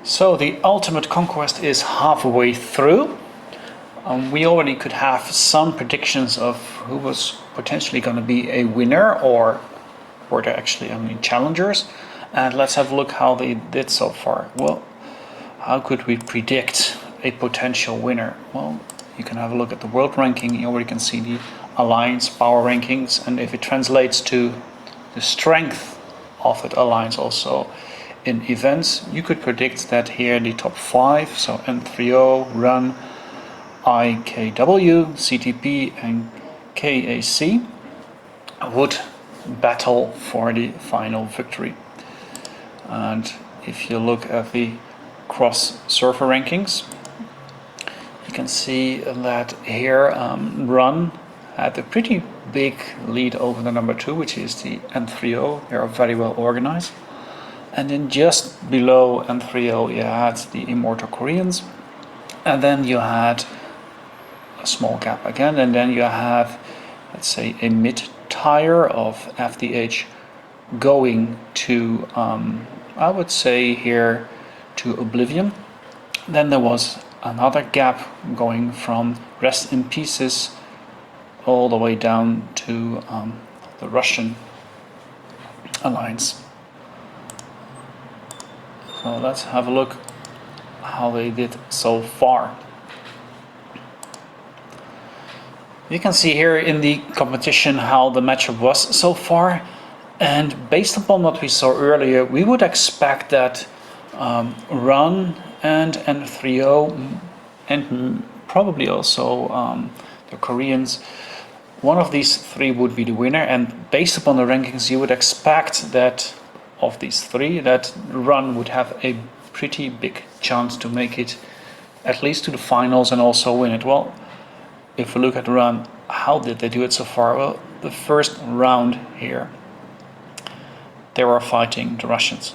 So the ultimate conquest is halfway through. We already could have some predictions of who was potentially going to be a winner, or were there actually only challengers. And let's have a look how they did so far. Well, how could we predict a potential winner? Well, you can have a look at the world ranking. You already can see the alliance power rankings, and if it translates to the strength of that alliance also in events, you could predict that here the top 5, so N3O, Run, IKW, CTP and KAC, would battle for the final victory. And if you look at the cross server rankings, you can see that here Run had a pretty big lead over the number 2, which is the N3O. They are very well organized. And then just below N3O you had the Immortal Koreans, and then you had a small gap again, and then you have, let's say, a mid-tier of FDH going to, I would say here, to Oblivion. Then there was another gap going from Rest in Pieces all the way down to the Russian alliance. So let's have a look how they did so far. You can see here in the competition how the matchup was so far, and based upon what we saw earlier, we would expect that Run and N3O and probably also the Koreans, one of these 3 would be the winner. And based upon the rankings, you would expect that of these 3, that Run would have a pretty big chance to make it at least to the finals and also win it. Well, if we look at Run, how did they do it so far? Well, the first round here, they were fighting the Russians.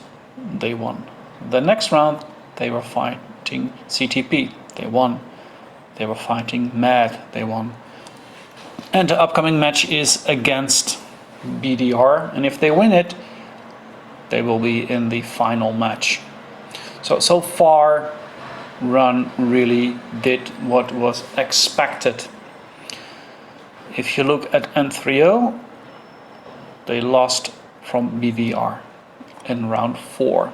They won. The next round, they were fighting CTP. They won. They were fighting MAD. They won. And the upcoming match is against BDR, and if they win it, they will be in the final match. So far, Run really did what was expected. If you look at N3O, they lost from BVR in round 4.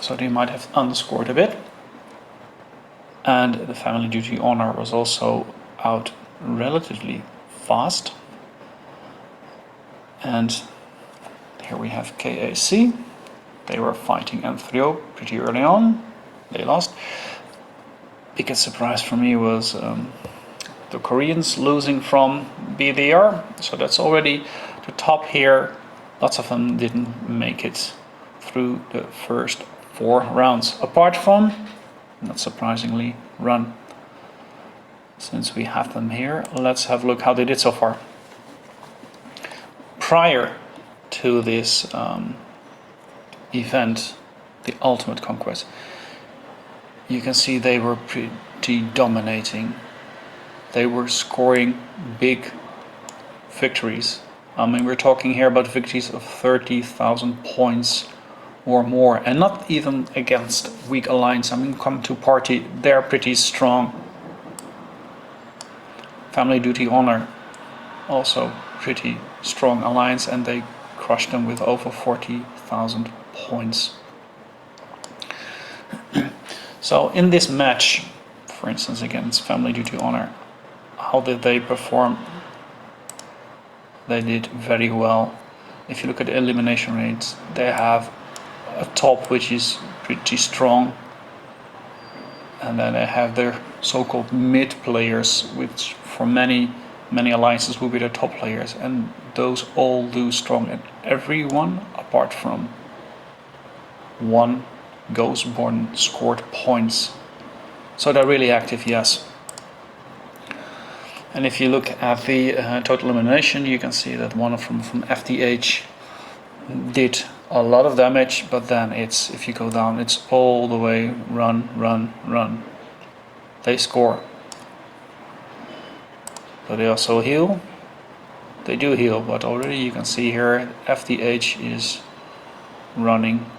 So they might have underscored a bit. And the Family Duty Honor was also out relatively fast. And here we have KAC. They were fighting N3O pretty early on. They lost. Biggest surprise for me was the Koreans losing from BDR. So that's already the top here. Lots of them didn't make it through the first 4 rounds. Apart from, not surprisingly, Run. Since we have them here, let's have a look how they did so far. Prior to this event, the Ultimate Conquest, you can see they were pretty dominating. They were scoring big victories. I mean, we're talking here about victories of 30,000 points or more, and not even against weak alliance. I mean, come to party, they're pretty strong. Family Duty Honor, also pretty strong alliance, and they crushed them with over 40,000 points. So in this match, for instance, against Family Duty Honor, how did they perform? They did very well. If you look at the elimination rates, they have a top which is pretty strong, and then they have their so-called mid players, which for many alliances will be their top players, and those all do strong. And everyone apart from one Ghostborn scored points, so they're really active. Yes. And if you look at the total elimination, you can see that one of them from FDH did a lot of damage, but then it's, if you go down, it's all the way run. They score. So they also heal. They do heal, but already you can see here FDH is running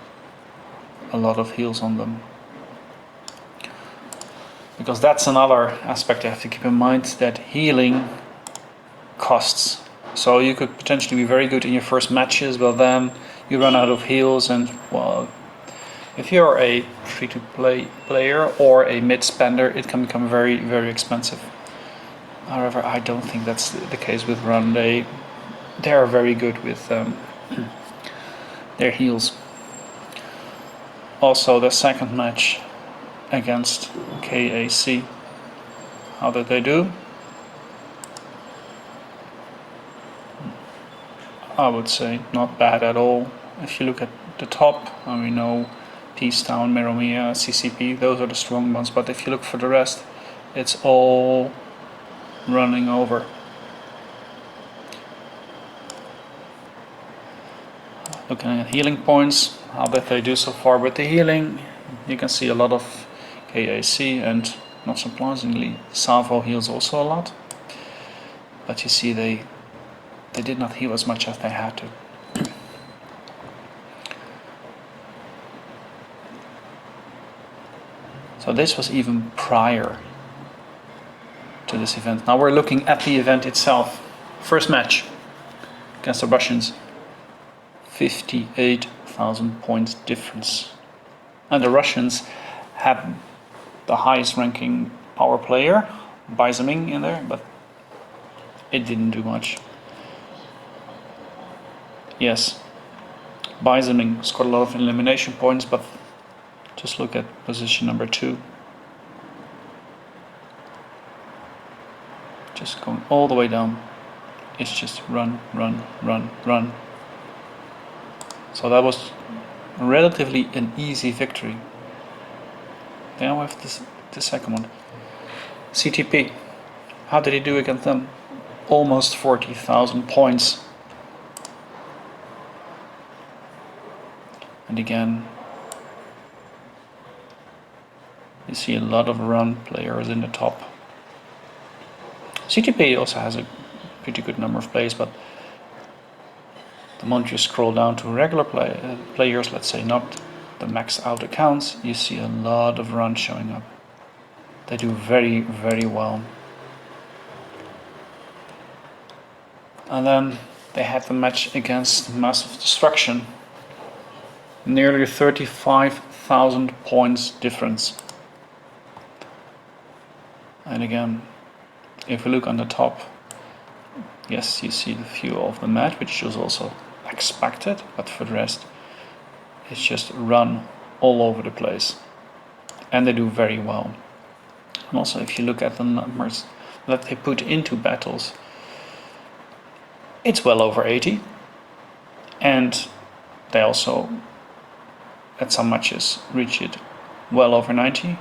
a lot of heals on them. Because that's another aspect you have to keep in mind, that healing costs. So you could potentially be very good in your first matches, but then you run out of heals, and well, if you're a free-to-play player or a mid-spender, it can become very, very expensive. However, I don't think that's the case with Run. They are very good with their heals. Also, the second match against KAC. How did they do? I would say not bad at all. If you look at the top, and we know Peacetown, Meromia, CCP, those are the strong ones, but if you look for the rest, it's all running over. Looking at healing points, how did they do so far with the healing? You can see a lot of KAC, and not surprisingly, Savo heals also a lot. But you see they did not heal as much as they had to. So this was even prior to this event. Now we're looking at the event itself. First match against the Russians. 58,000 points difference. And the Russians had the highest ranking power player, Bizaming, in there, but it didn't do much. Yes, Bizaming scored a lot of elimination points, but just look at position number 2. Just going all the way down. It's just run, run, run, run. So that was relatively an easy victory. Then we have the second one. CTP. How did he do against them? Almost 40,000 points. And again, you see a lot of run players in the top. CTP also has a pretty good number of players, but the moment you scroll down to regular players, let's say not the max out accounts, you see a lot of runs showing up. They do very, very well. And then they had the match against Massive Destruction. Nearly 35,000 points difference. And again, if we look on the top, yes, you see the view of the match, which was also expected, but for the rest, it's just run all over the place. And they do very well. And also, if you look at the numbers that they put into battles, it's well over 80. And they also, at some matches, reach it well over 90.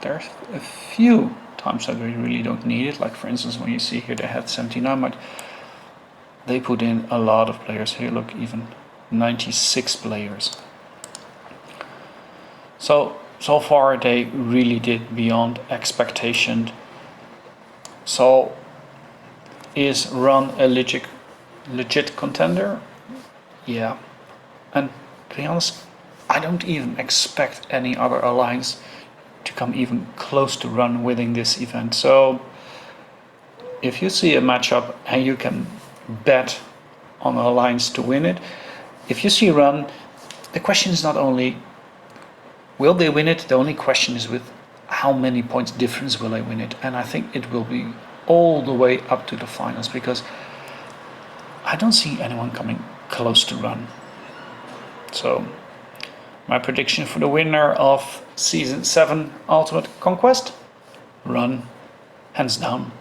There's a few times that we really don't need it, like for instance when you see here they had 79, but they put in a lot of players. Here look, even 96 players. So far they really did beyond expectation. So is Run a legit contender? Yeah. And to be honest, I don't even expect any other alliance to come even close to Run winning this event. So if you see a matchup and you can bet on an alliance to win it, if you see Run, the question is not only will they win it, the only question is with how many points difference will they win it. And I think it will be all the way up to the finals, because I don't see anyone coming close to Run. So my prediction for the winner of Season 7 Ultimate Conquest, Run, hands down.